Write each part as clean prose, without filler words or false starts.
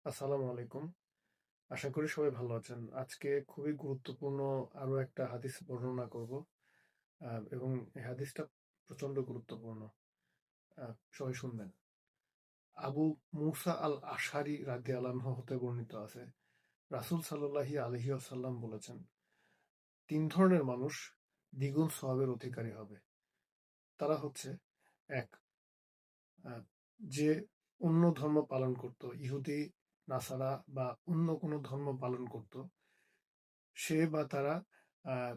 আসসালামু আলাইকুম। আশা করি সবাই ভালো আছেন। আজকে খুবই গুরুত্বপূর্ণ আরো একটা হাদিস বর্ণনা করব। এবং এই হাদিসটা প্রচন্ড গুরুত্বপূর্ণ। সবাই শুনবেন। আবু মুসা আল আশারি রাদিয়াল্লাহু আনহু হতে বর্ণিত আছে, রাসূল সাল্লাল্লাহু আলাইহি ওয়াসাল্লাম বলেছেন, ৩ ধরনের মানুষ দ্বিগুণ সওয়াবের অধিকারী হবে। তারা হচ্ছে, ১, আহ, যে অন্য ধর্ম পালন করত, ইহুদি, নাসারা বা অন্য কোনো ধর্ম পালন করত, সে বা তারা আহ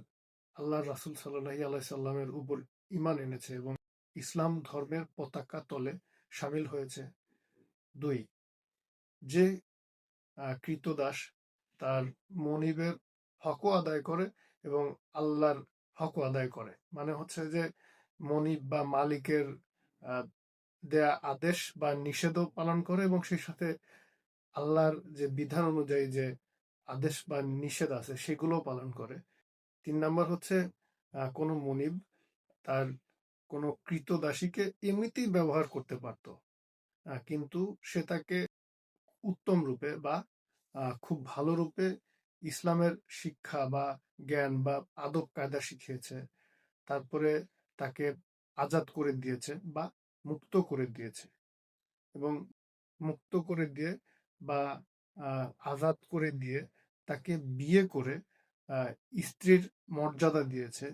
আল্লাহর রাসূল সাল্লাল্লাহু আলাইহি সাল্লামের উপর ঈমান এনেছে এবং ইসলাম ধর্মের পতাকা তলে শামিল হয়েছে। ২, যে ক্রীতদাস তার মনিবের হকও আদায় করে এবং আল্লাহর হকও আদায় করে। মানে হচ্ছে যে মনিব বা মালিকের আহ, দেয়া আদেশ বা নিষেধও পালন করে এবং সেই সাথে আল্লাহর যে বিধান অনুযায়ী যে আদেশ বা নিষেধ আছে সেগুলোও পালন করে। ৩ নাম্বার হচ্ছে, কোনো মনিব তার কোনো ক্রীতদাসীকে এমনিতেই ব্যবহার করতে পারত, কিন্তু সে তাকে উত্তম রূপে বা খুব ভালো রূপে ইসলামের শিক্ষা বা জ্ঞান বা আদব কায়দা শিখিয়েছে। তারপরে তাকে আজাদ করে দিয়েছে বা মুক্ত করে দিয়েছে এবং মুক্ত করে দিয়ে বা আজাদ করে দিয়ে তাকে বিয়ে করে আহ, স্ত্রীর মর্যাদা দিয়েছে।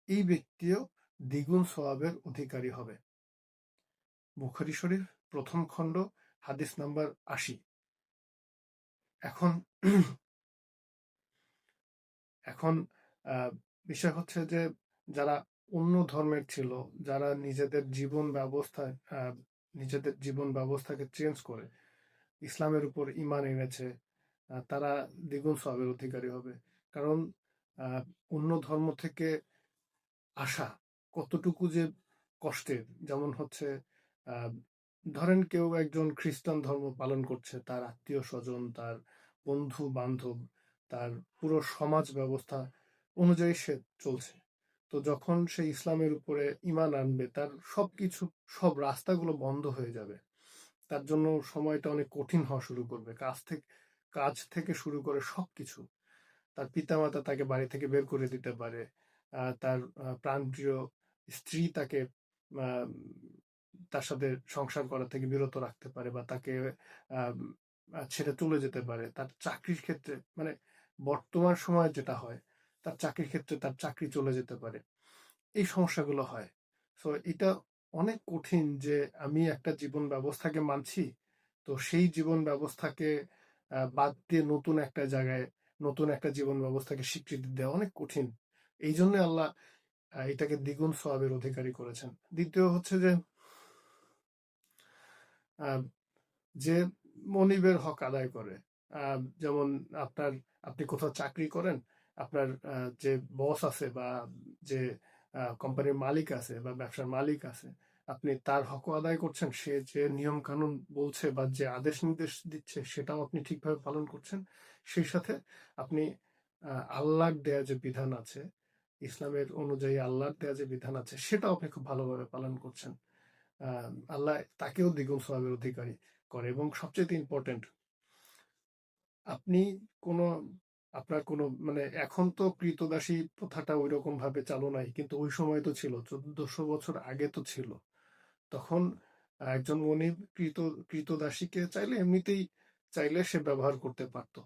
এই ব্যক্তিও দ্বিগুণ সওয়াবের অধিকারী হবে। বুখারী শরীফ প্রথম খণ্ড হাদিস নাম্বার ৮০। এখন এখন আহ, বিষয় হচ্ছে যে যারা অন্য ধর্মের ছিল, যারা নিজেদের জীবন ব্যবস্থাকে চেঞ্জ করে ইসলামের উপর ঈমান এনেছে, তারা দ্বিগুণ সওয়াবের অধিকারী হবে। কারণ আহ, অন্য ধর্ম থেকে আসা কতটুকু যে কষ্টের। যেমন হচ্ছে, আহ, ধরেন কেউ একজন খ্রিস্টান ধর্ম পালন করছে, তার আত্মীয় স্বজন, তার বন্ধু বান্ধব, তার পুরো সমাজ ব্যবস্থা অনুযায়ী সে চলছে। তো যখন সে ইসলামের উপরে ঈমান আনবে, তার সবকিছু, সব রাস্তাগুলো বন্ধ হয়ে যাবে। তার জন্য সময়টা অনেক কঠিন হওয়া শুরু করবে। কাজ থেকে শুরু করে সবকিছু। তার পিতামাতা তাকে বাড়ি থেকে বের করে দিতে পারে। তার প্রাণপ্রিয় স্ত্রী তাকে আহ, তার সাথে সংসার করা থেকে বিরত রাখতে পারে বা তাকে আহ, ছেড়ে চলে যেতে পারে। তার চাকরির ক্ষেত্রে, মানে বর্তমান সময়ে যেটা হয়, তার চাকরির ক্ষেত্রে তার চাকরি চলে যেতে পারে। এই সমস্যাগুলো হয়। সো এটা অনেক কঠিন যে আমি একটা জীবন ব্যবস্থাকে মানছি, তো সেই জীবন ব্যবস্থাকে বাদ দিয়ে নতুন একটা জায়গায় নতুন একটা জীবন ব্যবস্থাকে স্বীকৃতি দেওয়া অনেক কঠিন। এই জন্য আল্লাহ এটাকে দ্বিগুণ সওয়াবের অধিকারী করেছেন। দ্বিতীয় হচ্ছে যে আহ, যে মনিবের হক আদায় করে। যেমন আপনার আপনি কোথাও চাকরি করেন, আপনার যে বস আছে বা যে কোম্পানির মালিক আছে বা ব্যবসার মালিক আছে, আপনি তার হক আদায় করছেন। সে যে নিয়ম কানুন বলছে বা যে আদেশ নির্দেশ দিচ্ছে সেটাও আপনি ঠিকভাবে পালন করছেন। সেই সাথে আপনি আল্লাহর দেয়া যে বিধান আছে, ইসলামের অনুযায়ী আল্লাহর দেয়া যে বিধান আছে, সেটাও আপনি খুব ভালোভাবে পালন করছেন। আল্লাহ তাকেও দ্বিগুণ সওয়াবের অধিকারী করে। এবং সবচেয়ে ইম্পর্টেন্ট, আপনি কোনো আপনার কোনো, মানে এখন তো ক্রীতদাসী প্রথাটা ওই রকম ভাবে চালু নাই, কিন্তু ওই সময় তো ছিল, ১৪০০ বছর আগে তো ছিল। তখন একজন মনিব ক্রীতদাসীকে চাইলে এমনিতেই চাইলে সে ব্যবহার করতে পারতো,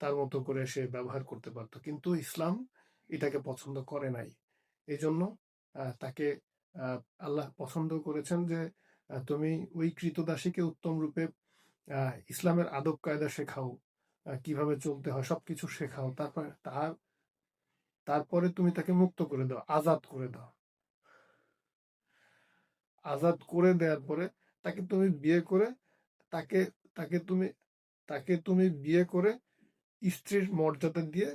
তার মতো করে সে ব্যবহার করতে পারতো, কিন্তু ইসলাম এটাকে পছন্দ করে নাই। এই জন্য তাকে আহ, আল্লাহ পছন্দ করেছেন যে তুমি ওই ক্রীতদাসীকে উত্তম রূপে ইসলামের আদব কায়দা শেখাও, কিভাবে চলতে হয় সবকিছু শেখাও। তারপরে তুমি তাকে মুক্ত করে দাও, আজাদ করে দাও। আজাদ করে দেওয়ার পরে তাকে তুমি বিয়ে করে, তাকে তাকে তুমি তাকে তুমি বিয়ে করে স্ত্রীর মর্যাদা দিয়ে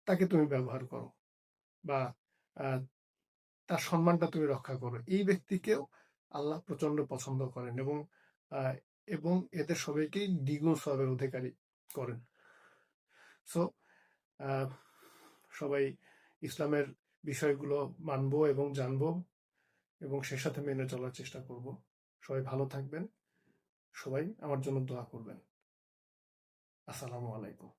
তাকে তুমি ব্যবহার করো বা আহ, তার সম্মানটা তুমি রক্ষা করো। এই ব্যক্তিকেও আল্লাহ প্রচন্ড পছন্দ করেন এবং আহ, এবং এদের সবাইকেই দ্বিগুণ সওয়াবের অধিকারী করেন। সো সবাই ইসলামের বিষয়গুলো মানবো এবং জানবো এবং সে সাথে মেনে চলার চেষ্টা করব। সবাই ভালো থাকবেন। সবাই আমার জন্য দোয়া করবেন। আসসালামু আলাইকুম।